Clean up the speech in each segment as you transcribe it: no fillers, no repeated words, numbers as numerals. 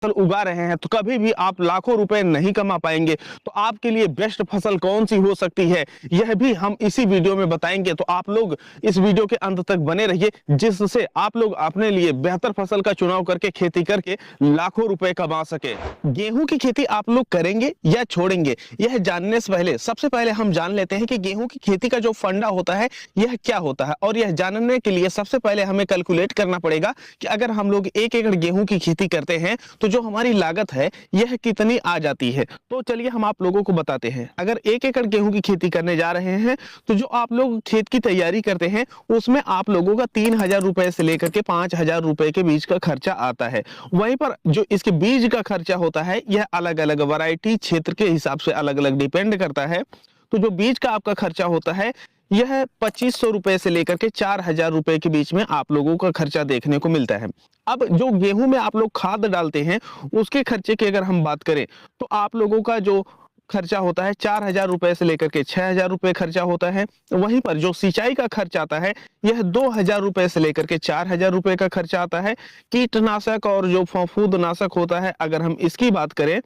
फसल उगा रहे हैं तो कभी भी आप लाखों रुपए नहीं कमा पाएंगे। तो आपके लिए बेस्ट फसल कौन सी हो सकती है, यह भी हम इसी वीडियो में बताएंगे। तो आप लोग इस वीडियो के अंत तक बने रहिए, जिससे आप लोग अपने लिए बेहतर फसल का चुनाव करके खेती करके लाखों रुपए कमा सके। गेहूं की खेती आप लोग करेंगे या छोड़ेंगे, यह जानने से पहले सबसे पहले हम जान लेते हैं कि गेहूं की खेती का जो फंडा होता है यह क्या होता है। और यह जानने के लिए सबसे पहले हमें कैलकुलेट करना पड़ेगा कि अगर हम लोग 1 एकड़ गेहूं की खेती करते हैं तो जो हमारी लागत है यह कितनी आ जाती है। तो चलिए हम आप लोगों को बताते हैं। अगर 1 एकड़ गेहूं की खेती करने जा रहे हैं तो जो आप लोग खेत की तैयारी करते हैं उसमें आप लोगों का 3,000 रुपए से लेकर के 5,000 रुपए के बीच का खर्चा आता है। वहीं पर जो इसके बीज का खर्चा होता है यह अलग अलग वैरायटी क्षेत्र के हिसाब से अलग अलग डिपेंड करता है। तो जो बीज का आपका खर्चा होता है यह 2500 रुपए से लेकर के 4,000 रुपए के बीच में आप लोगों का खर्चा देखने को मिलता है। अब जो गेहूं में आप लोग खाद डालते हैं उसके खर्चे की अगर हम बात करें तो आप लोगों का जो खर्चा होता है 4,000 रुपए से लेकर के 6,000 रुपए खर्चा होता है। वहीं पर जो सिंचाई का खर्च आता है यह 2,000 रुपए से लेकर के 4,000 रुपए का खर्चा आता है। कीटनाशक और जो फफूंदनाशक होता है अगर हम इसकी बात करें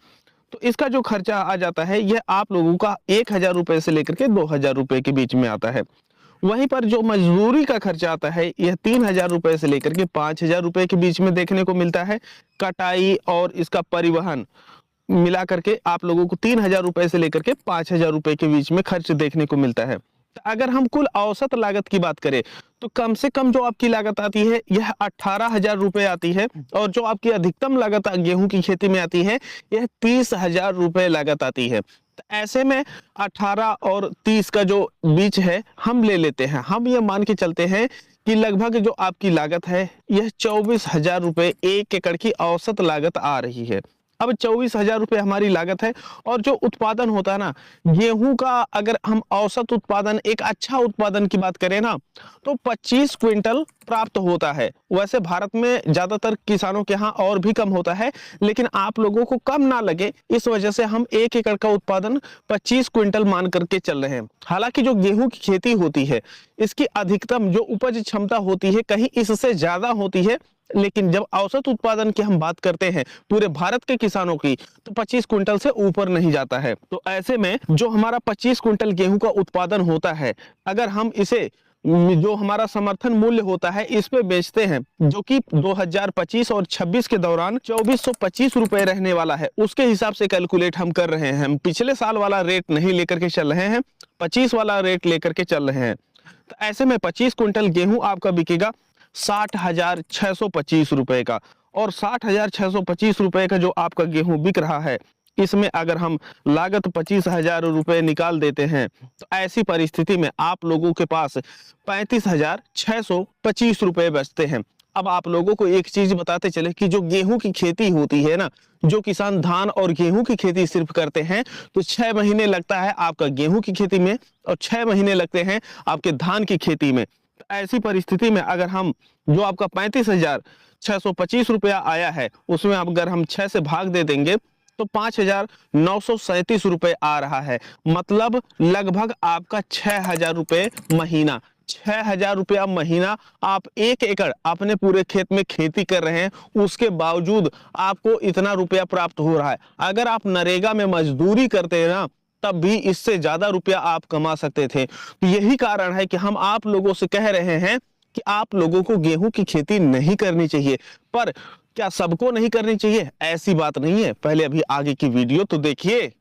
तो इसका जो खर्चा आ जाता है यह आप लोगों का 1,000 रुपए से लेकर के 2,000 रुपए के बीच में आता है। वहीं पर जो मजदूरी का खर्चा आता है यह 3,000 रुपए से लेकर के 5,000 रुपए के बीच में देखने को मिलता है। कटाई और इसका परिवहन मिला करके आप लोगों को 3,000 रुपए से लेकर के 5,000 रुपए के बीच में खर्च देखने को मिलता है। तो अगर हम कुल औसत लागत की बात करें तो कम से कम जो आपकी लागत आती है यह 18,000 रुपए आती है। और जो आपकी अधिकतम लागत गेहूं की खेती में आती है यह 30,000 रुपए लागत आती है। तो ऐसे में 18 और 30 का जो बीच है हम ले लेते हैं। हम ये मान के चलते हैं कि लगभग जो आपकी लागत है यह 24,000 रुपए 1 एकड़ की औसत लागत आ रही है। अब 24,000 रुपए हमारी लागत है और जो उत्पादन होता है ना गेहूं का, अगर हम औसत उत्पादन एक अच्छा उत्पादन की बात करें ना तो 25 क्विंटल प्राप्त होता है। वैसे भारत में ज्यादातर किसानों के यहाँ और भी कम होता है, लेकिन आप लोगों को कम ना लगे इस वजह से हम 1 एकड़ का उत्पादन 25 क्विंटल मान करके चल रहे हैं। हालांकि जो गेहूं की खेती होती है इसकी अधिकतम जो उपज क्षमता होती है कहीं इससे ज्यादा होती है, लेकिन जब औसत उत्पादन की हम बात करते हैं पूरे भारत के किसानों की तो 25 क्विंटल से ऊपर नहीं जाता है। तो ऐसे में जो हमारा 25 क्विंटल गेहूं का उत्पादन होता है अगर हम इसे जो हमारा समर्थन मूल्य होता है इस पे बेचते हैं जो कि 2025 और 26 के दौरान 2425 रुपए रहने वाला है, उसके हिसाब से कैलकुलेट हम कर रहे हैं। हम पिछले साल वाला रेट नहीं लेकर के चल रहे हैं, 25 वाला रेट लेकर के चल रहे हैं। तो ऐसे में 25 क्विंटल गेहूं आपका बिकेगा 60,625 रुपए का। और 60,625 रुपए का जो आपका गेहूं बिक रहा है इसमें अगर हम लागत 25,000 रुपए निकाल देते हैं तो ऐसी परिस्थिति में आप लोगों के पास 35,625 रुपए बचते हैं। अब आप लोगों को एक चीज बताते चले कि जो गेहूं की खेती होती है ना, जो किसान धान और गेहूं की खेती सिर्फ करते हैं तो 6 महीने लगता है आपका गेहूं की खेती में और 6 महीने लगते हैं आपके धान की खेती में। तो ऐसी परिस्थिति में अगर हम जो आपका 35,625 रुपया आया है उसमें अगर हम 6 से भाग दे देंगे तो 5,937 रुपए आ रहा है। मतलब लगभग आपका 6,000 रुपए महीना, 6,000 रुपया महीना आप 1 एकड़ अपने पूरे खेत में खेती कर रहे हैं उसके बावजूद आपको इतना रुपया प्राप्त हो रहा है। अगर आप नरेगा में मजदूरी करते हैं ना तब भी इससे ज्यादा रुपया आप कमा सकते थे। तो यही कारण है कि हम आप लोगों से कह रहे हैं कि आप लोगों को गेहूं की खेती नहीं करनी चाहिए। पर क्या सबको नहीं करनी चाहिए? ऐसी बात नहीं है। पहले अभी आगे की वीडियो तो देखिए।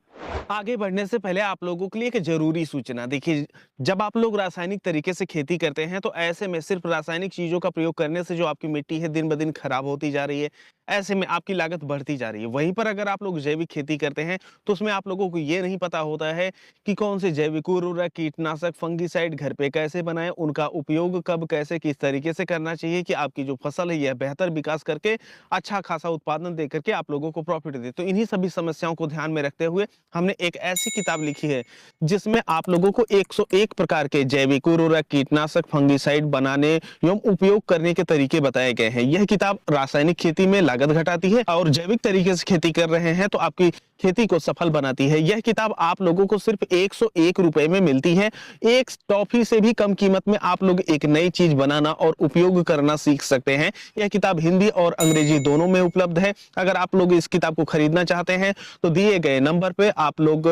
आगे बढ़ने से पहले आप लोगों के लिए एक जरूरी सूचना। देखिए, जब आप लोग रासायनिक तरीके से खेती करते हैं तो ऐसे में सिर्फ रासायनिक चीजों का प्रयोग करने से जो आपकी मिट्टी है दिन ब दिन खराब होती जा रही है, ऐसे में आपकी लागत बढ़ती जा रही है। वहीं पर अगर आप लोग जैविक खेती करते हैं तो उसमें आप लोगों को ये नहीं पता होता है कि कौन से जैविक उर्वरक, कीटनाशक, फंगिसाइड घर पे कैसे बनाएं, उनका उपयोग कब, कैसे, किस तरीके से करना चाहिए कि आपकी जो फसल है यह बेहतर विकास करके अच्छा खासा उत्पादन दे करके आप लोगों को प्रॉफिट दे। तो इन्हीं सभी समस्याओं को ध्यान में रखते हुए हमने एक ऐसी किताब लिखी है जिसमें आप लोगों को 101 प्रकार के जैविक उर्वरक, कीटनाशक, फंगिसाइड बनाने एवं उपयोग करने के तरीके बताए गए हैं। यह किताब रासायनिक खेती में लागत घटाती है और जैविक तरीके से खेती कर रहे हैं तो आपकी खेती को सफल बनाती है। यह किताब आप लोगों को सिर्फ 101 रुपए में मिलती है। एक टॉफी से भी कम कीमत में आप लोग एक नई चीज बनाना और उपयोग करना सीख सकते हैं। यह किताब हिंदी और अंग्रेजी दोनों में उपलब्ध है। अगर आप लोग इस किताब को खरीदना चाहते हैं तो दिए गए नंबर पे आप लोग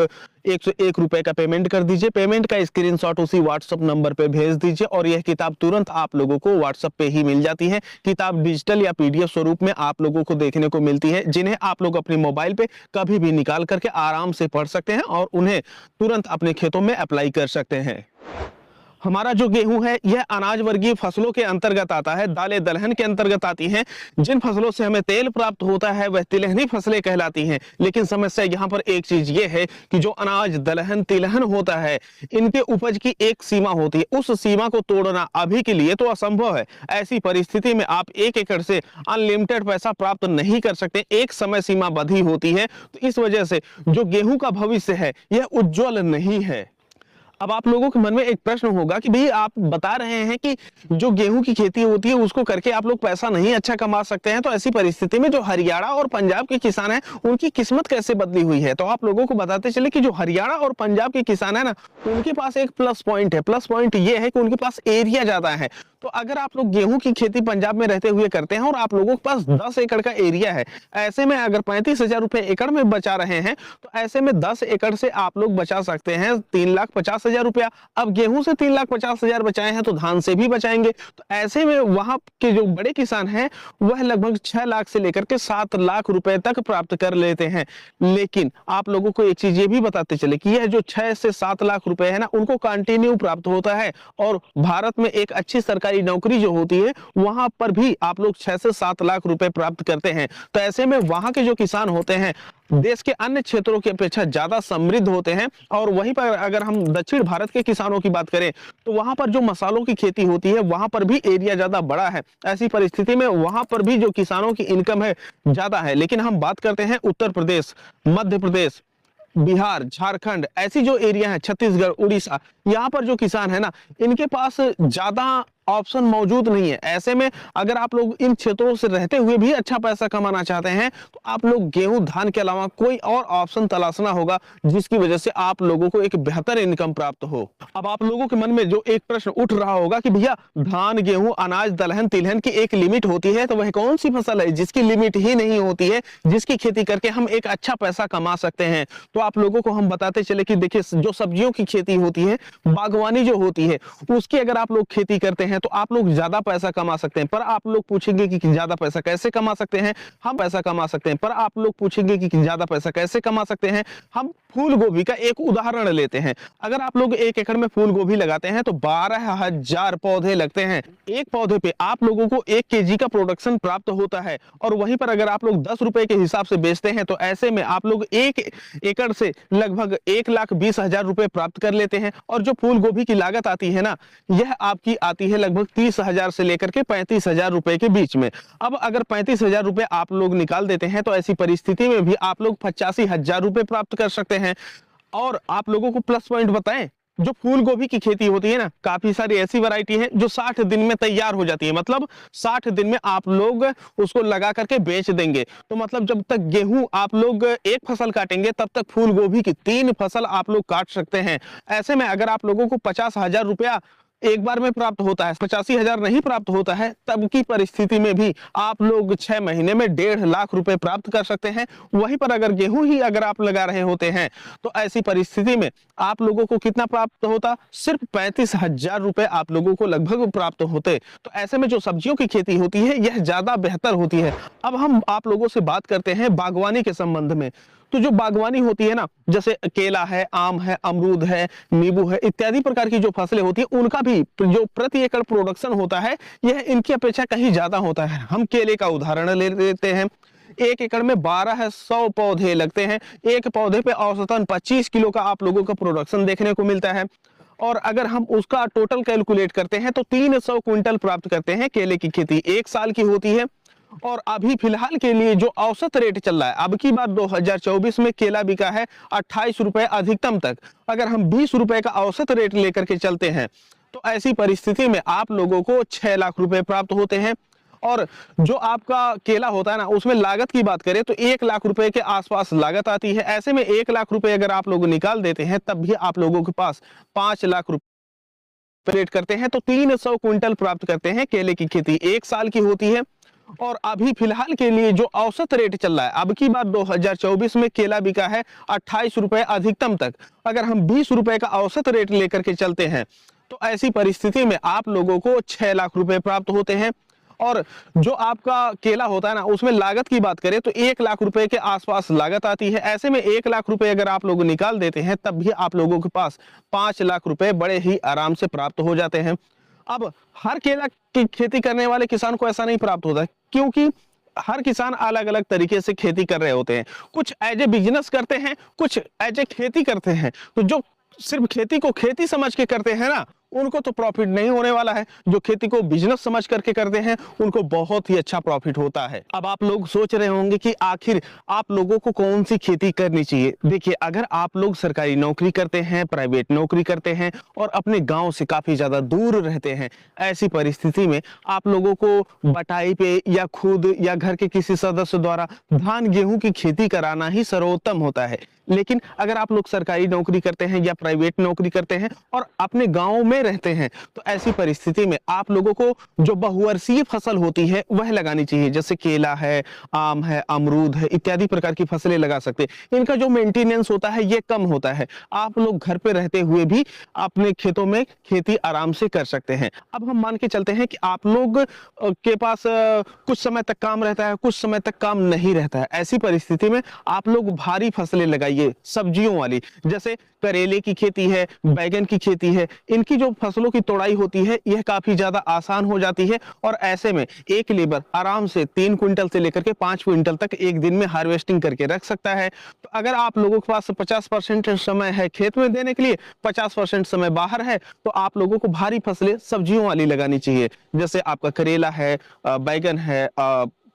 101 रुपए का पेमेंट कर दीजिए। पेमेंट का स्क्रीनशॉट उसी व्हाट्सएप नंबर पे भेज दीजिए और यह किताब तुरंत आप लोगों को व्हाट्सएप पे ही मिल जाती है। किताब डिजिटल या पीडीएफ स्वरूप में आप लोगों को देखने को मिलती है, जिन्हें आप लोग अपने मोबाइल पे कभी भी निकाल करके आराम से पढ़ सकते हैं और उन्हें तुरंत अपने खेतों में अप्लाई कर सकते हैं। हमारा जो गेहूं है यह अनाज वर्गीय फसलों के अंतर्गत आता है, दालें दलहन के अंतर्गत आती हैं। जिन फसलों से हमें तेल प्राप्त होता है वह तिलहनी फसलें कहलाती हैं। लेकिन समस्या यहाँ पर एक चीज ये है कि जो अनाज दलहन तिलहन होता है इनके उपज की एक सीमा होती है, उस सीमा को तोड़ना अभी के लिए तो असंभव है। ऐसी परिस्थिति में आप 1 एकड़ से अनलिमिटेड पैसा प्राप्त नहीं कर सकते, एक समय सीमा बंधी होती है। तो इस वजह से जो गेहूं का भविष्य है यह उज्जवल नहीं है। अब आप लोगों के मन में एक प्रश्न होगा कि भाई आप बता रहे हैं कि जो गेहूं की खेती होती है उसको करके आप लोग पैसा नहीं अच्छा कमा सकते हैं, तो ऐसी परिस्थिति में जो हरियाणा और पंजाब के किसान हैं उनकी किस्मत कैसे बदली हुई है। तो आप लोगों को बताते चले कि जो हरियाणा और पंजाब के किसान है ना, उनके पास एक प्लस पॉइंट है। प्लस पॉइंट ये है कि उनके पास एरिया ज्यादा है। तो अगर आप लोग गेहूं की खेती पंजाब में रहते हुए करते हैं और आप लोगों के पास 10 एकड़ का एरिया है, ऐसे में अगर 35,000 रुपए एकड़ में बचा रहे हैं तो ऐसे में 10 एकड़ से आप लोग बचा सकते हैं 3,50,000 रुपया। अब गेहूं से 3,50,000 बचाए हैं तो धान से भी बचाएंगे। तो ऐसे में वहां के जो बड़े किसान हैं वह लगभग 6 लाख से लेकर के 7 लाख रुपए तक प्राप्त कर लेते हैं। लेकिन आप लोगों को एक चीज ये भी बताते चले कि यह जो 6 से 7 लाख रुपए है ना, उनको कंटिन्यू प्राप्त होता है और भारत में एक अच्छी सरकारी नौकरी जो होती है वहां पर भी आप लोग 6 से 7 लाख रुपए प्राप्त करते हैं। तो ऐसे में वहां के जो किसान होते हैं देश के अन्य क्षेत्रों की अपेक्षा ज्यादा समृद्ध होते हैं। और वहीं पर अगर हम दक्षिण भारत के किसानों की बात करें तो वहां पर जो मसालों की खेती होती है वहां पर भी एरिया ज्यादा बड़ा है। ऐसी परिस्थिति में वहां पर भी जो किसानों की इनकम है ज्यादा है। लेकिन हम बात करते हैं उत्तर प्रदेश, मध्य प्रदेश, बिहार, झारखंड, ऐसी जो एरिया है, छत्तीसगढ़, उड़ीसा, यहाँ पर जो किसान है ना इनके पास ज्यादा ऑप्शन मौजूद नहीं है। ऐसे में अगर आप लोग इन क्षेत्रों से रहते हुए भी अच्छा पैसा कमाना चाहते हैं तो आप लोग गेहूं धान के अलावा कोई और ऑप्शन तलाशना होगा जिसकी वजह से आप लोगों को एक बेहतर इनकम प्राप्त हो। अब आप लोगों के मन में जो एक प्रश्न उठ रहा होगा कि भैया धान, गेहूं, अनाज, दलहन, तिलहन की एक लिमिट होती है, तो वह कौन सी फसल है जिसकी लिमिट ही नहीं होती है, जिसकी खेती करके हम एक अच्छा पैसा कमा सकते हैं। तो आप लोगों को हम बताते चले कि देखिए जो सब्जियों की खेती होती है, बागवानी जो होती है, उसकी अगर आप लोग खेती करते हैं तो आप लोग ज्यादा पैसा कमा सकते हैं। पर आप लोग पूछेंगे कि ज्यादा पैसा कैसे कमा सकते हैं? हम पैसा कमा सकते हैं। पर आप लोग पूछेंगे कि ज्यादा पैसा कैसे कमा सकते हैं? हम फूल गोभी का एक उदाहरण लेते हैं। अगर आप लोग 1 एकड़ में फूल गोभी लगाते हैं तो 12,000 पौधे लगते हैं। एक पौधे पे आप लोगों को 1 केजी का प्रोडक्शन प्राप्त होता है। और वहीं पर अगर आप लोग 10 रुपए के हिसाब से बेचते हैं तो ऐसे में आप लोग 1 एकड़ से लगभग 1,20,000 रुपए प्राप्त कर लेते हैं। और जो फूल गोभी की लागत आती है ना, यह आपकी आती है लगभग 30,000 से लेकर के 35,000 रुपए के बीच में। अब अगर 35,000 रुपए आप लोग निकाल देते हैं तो ऐसी परिस्थिति में भी आप लोग 85,000 रुपए प्राप्त कर सकते हैं। और आप लोगों को प्लस पॉइंट बताएं, जो फूल गोभी की खेती होती है ना, काफी सारी ऐसी वैरायटी है जो 60 दिन में तैयार हो जाती है। मतलब 60 दिन में आप लोग उसको लगा करके बेच देंगे। तो मतलब जब तक गेहूं आप लोग एक फसल काटेंगे तब तक फूल गोभी की 3 फसल आप लोग काट सकते हैं। ऐसे में अगर आप लोगों को 50,000 रुपया एक बार में प्राप्त होता है, 85,000 नहीं प्राप्त होता है, तब की परिस्थिति में भी आप लोग 6 महीने में 1.5 लाख रुपए प्राप्त कर सकते हैं। वहीं पर अगर गेहूं ही अगर आप लगा रहे होते हैं तो ऐसी परिस्थिति में आप लोगों को कितना प्राप्त होता? सिर्फ 35,000 रुपए आप लोगों को लगभग प्राप्त होते। तो ऐसे में जो सब्जियों की खेती होती है यह ज्यादा बेहतर होती है। अब हम आप लोगों से बात करते हैं बागवानी के संबंध में। तो जो बागवानी होती है ना, जैसे केला है, आम है, अमरूद है, नींबू है, इत्यादि प्रकार की जो फसलें होती है उनका भी जो प्रति एकड़ प्रोडक्शन होता है यह इनकी अपेक्षा कहीं ज्यादा होता है। हम केले का उदाहरण ले लेते हैं। 1 एकड़ में 1200 पौधे लगते हैं। एक पौधे पे औसतन 25 किलो का आप लोगों का प्रोडक्शन देखने को मिलता है। और अगर हम उसका टोटल कैलकुलेट करते हैं तो 300 क्विंटल प्राप्त करते हैं। केले की खेती 1 साल की होती है। और अभी फिलहाल के लिए जो औसत रेट चल रहा है, अब की बात 2024 में केला बिका है 28 रुपए अधिकतम तक। अगर हम 20 रुपए का औसत रेट लेकर के चलते हैं तो ऐसी परिस्थिति में आप लोगों को 6 लाख रुपए प्राप्त होते हैं। और जो आपका केला होता है ना, उसमें लागत की बात करें तो 1 लाख रुपए के आसपास लागत आती है। ऐसे में 1 लाख रुपए अगर आप लोग निकाल देते हैं तब भी आप लोगों के पास 5 लाख रुपए रेट करते हैं तो 300 क्विंटल प्राप्त करते हैं। केले की खेती 1 साल की होती है। और अभी फिलहाल के लिए जो औसत रेट चल रहा है, अब की बात 2024 में केला बिका है 28 रुपए अधिकतम तक। अगर हम 20 रुपए का औसत रेट लेकर के चलते हैं तो ऐसी परिस्थिति में आप लोगों को 6 लाख रुपए प्राप्त होते हैं। और जो आपका केला होता है ना, उसमें लागत की बात करें तो 1 लाख रुपए के आसपास लागत आती है। ऐसे में 1 लाख रुपए अगर आप लोग निकाल देते हैं तब भी आप लोगों के पास 5 लाख रुपए बड़े ही आराम से प्राप्त हो जाते हैं। अब हर केला की खेती करने वाले किसान को ऐसा नहीं प्राप्त होता है, क्योंकि हर किसान अलग अलग तरीके से खेती कर रहे होते हैं। कुछ एज ए बिजनेस करते हैं, कुछ एज ए खेती करते हैं। तो जो सिर्फ खेती को खेती समझ के करते हैं ना, उनको तो प्रॉफिट नहीं होने वाला है। जो खेती को बिजनेस समझ करके करते हैं उनको बहुत ही अच्छा प्रॉफिट होता है। अब आप लोग सोच रहे होंगे कि आखिर आप लोगों को कौन सी खेती करनी चाहिए। देखिए, अगर आप लोग सरकारी नौकरी करते हैं, प्राइवेट नौकरी करते हैं और अपने गांव से काफी ज्यादा दूर रहते हैं, ऐसी परिस्थिति में आप लोगों को बटाई पे या खुद या घर के किसी सदस्य द्वारा धान गेहूं की खेती कराना ही सर्वोत्तम होता है। लेकिन अगर आप लोग सरकारी नौकरी करते हैं या प्राइवेट नौकरी करते हैं और अपने गांव में रहते हैं तो ऐसी परिस्थिति में आप लोगों को जो बहुवर्षीय फसल होती है वह लगानी चाहिए। जैसे केला है, आम है, अमरूद है, इत्यादि प्रकार की फसलें लगा सकते हैं। इनका जो मेंटेनेंस होता है ये कम होता है। आप लोग घर पे रहते हुए भी अपने खेतों में खेती आराम से कर सकते हैं। अब हम मान के चलते हैं कि आप लोग के पास कुछ समय तक काम रहता है, कुछ समय तक काम नहीं रहता है। ऐसी परिस्थिति में आप लोग भारी फसलें लगाइए, सब्जियों वाली, जैसे करेले की खेती है, बैगन की खेती है। इनकी जो फसलों की तोड़ाई होती है यह काफी ज्यादा आसान हो जाती है और ऐसे में एक लेबर आराम से 3 क्विंटल से लेकर के 5 क्विंटल तक एक दिन में हार्वेस्टिंग करके रख सकता है। तो अगर आप लोगों के पास 50% समय है खेत में देने के लिए, 50% समय बाहर है, तो आप लोगों को भारी फसलें सब्जियों वाली लगानी चाहिए। जैसे आपका करेला है, बैगन है,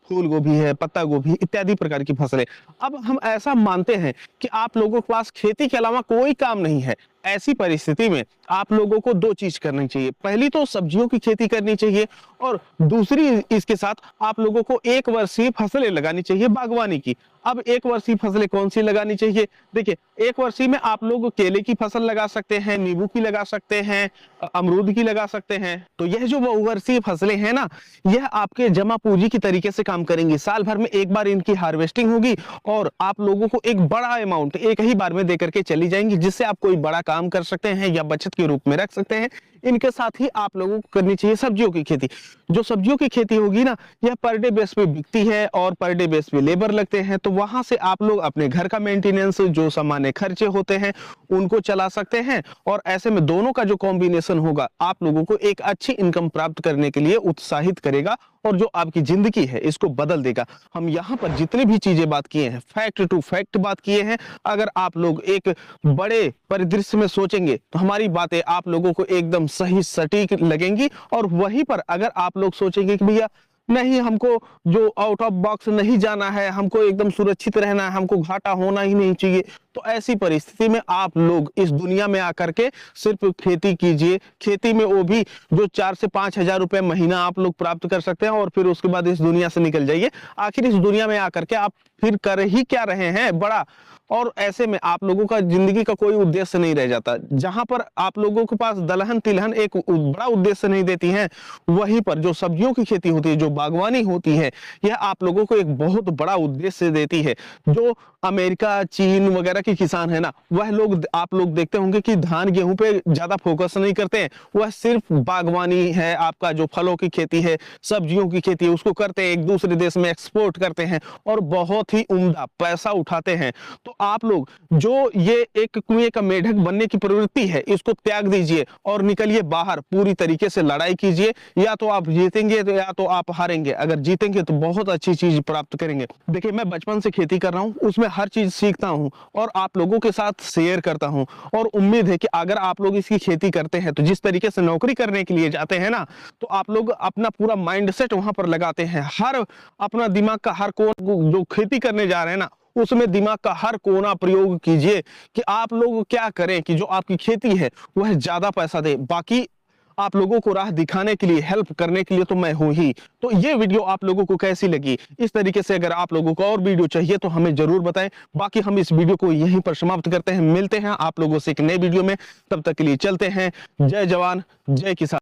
फूल गोभी है, पत्ता गोभी, इत्यादि प्रकार की फसलें। अब हम ऐसा मानते हैं कि आप लोगों के पास खेती के अलावा कोई काम नहीं है। ऐसी परिस्थिति में आप लोगों को 2 चीज करनी चाहिए। पहली तो सब्जियों की खेती करनी चाहिए और दूसरी इसके साथ आप लोगों को 1 वर्षीय फसलें लगानी चाहिए बागवानी की। अब 1 वर्षीय फसलें कौन सी लगानी चाहिए? देखिए, 1 वर्षीय में आप लोग केले की फसल लगा सकते हैं, नींबू की लगा सकते हैं, अमरूद की लगा सकते हैं। तो यह जो बहुवर्षीय फसलें हैं ना, यह आपके जमा पूंजी की तरीके से काम करेंगी। साल भर में एक बार इनकी हार्वेस्टिंग होगी और आप लोगों को एक बड़ा अमाउंट एक ही बार में देकर के चली जाएंगी, जिससे आप कोई बड़ा काम कर सकते हैं या बचत के रूप में रख सकते हैं। इनके साथ ही आप लोगों को करनी चाहिए सब्जियों की खेती। जो सब्जियों की खेती होगी ना, यह पर डे बेस पे बिकती है और पर डे बेस पे लेबर लगते हैं। तो वहां से आप लोग अपने घर का मेंटेनेंस, जो सामान्य खर्चे होते हैं, उनको चला सकते हैं। और ऐसे में दोनों का जो कॉम्बिनेशन होगा आप लोगों को एक अच्छी इनकम प्राप्त करने के लिए उत्साहित करेगा और जो आपकी जिंदगी है इसको बदल देगा। हम यहाँ पर जितनी भी चीजें बात किए हैं, फैक्ट टू फैक्ट बात किए हैं। अगर आप लोग एक बड़े परिदृश्य में सोचेंगे तो हमारी बातें आप लोगों को एकदम सही सटीक लगेंगी। और वहीं पर अगर आप लोग सोचेंगे कि भैया नहीं, हमको जो आउट ऑफ बॉक्स नहीं जाना है, हमको एकदम सुरक्षित रहना है, हमको घाटा होना ही नहीं चाहिए, तो ऐसी परिस्थिति में आप लोग इस दुनिया में आकर के सिर्फ खेती कीजिए। खेती में वो भी जो 4 से 5 हजार रुपए महीना आप लोग प्राप्त कर सकते हैं और फिर उसके बाद इस दुनिया से निकल जाइए। आखिर इस दुनिया में आकर के आप फिर कर ही क्या रहे हैं बड़ा? और ऐसे में आप लोगों का जिंदगी का कोई उद्देश्य नहीं रह जाता। जहां पर आप लोगों के पास दलहन तिलहन एक बड़ा उद्देश्य नहीं देती हैं, वहीं पर जो सब्जियों की खेती होती है, जो बागवानी होती है, यह आप लोगों को एक बहुत बड़ा उद्देश्य देती है। जो अमेरिका, चीन वगैरह के किसान है ना, वह लोग आप लोग देखते होंगे कि धान गेहूं पे ज्यादा फोकस नहीं करते हैं। वह सिर्फ बागवानी है, आपका जो फलों की खेती है, सब्जियों की खेती है, उसको करते हैं, एक दूसरे देश में एक्सपोर्ट करते हैं और बहुत ही उम्दा पैसा उठाते हैं। तो आप लोग जो ये एक कुएं का मेढक बनने की प्रवृत्ति है, इसको त्याग दीजिए और निकलिए बाहर। पूरी तरीके से लड़ाई कीजिए। या तो आप जीतेंगे तो या तो आप हारेंगे। अगर जीतेंगे तो बहुत अच्छी चीज प्राप्त करेंगे। देखिए, मैं बचपन से खेती कर रहा हूं, उसमें हर चीज सीखता हूं और आप लोगों के साथ शेयर करता हूं। और उम्मीद है कि अगर आप लोग इसकी खेती करते हैं तो जिस तरीके से नौकरी करने के लिए जाते हैं ना, तो आप लोग अपना पूरा माइंडसेट वहां पर लगाते हैं, हर अपना दिमाग का हर कोण, जो खेती करने जा रहे हैं ना उसमें दिमाग का हर कोना प्रयोग कीजिए कि आप लोग क्या करें कि जो आपकी खेती है वह ज्यादा पैसा दे। बाकी आप लोगों को राह दिखाने के लिए, हेल्प करने के लिए तो मैं हूं ही। तो ये वीडियो आप लोगों को कैसी लगी, इस तरीके से अगर आप लोगों को और वीडियो चाहिए तो हमें जरूर बताएं। बाकी हम इस वीडियो को यहीं पर समाप्त करते हैं, मिलते हैं आप लोगों से एक नए वीडियो में। तब तक के लिए चलते हैं। जय जवान जय किसान।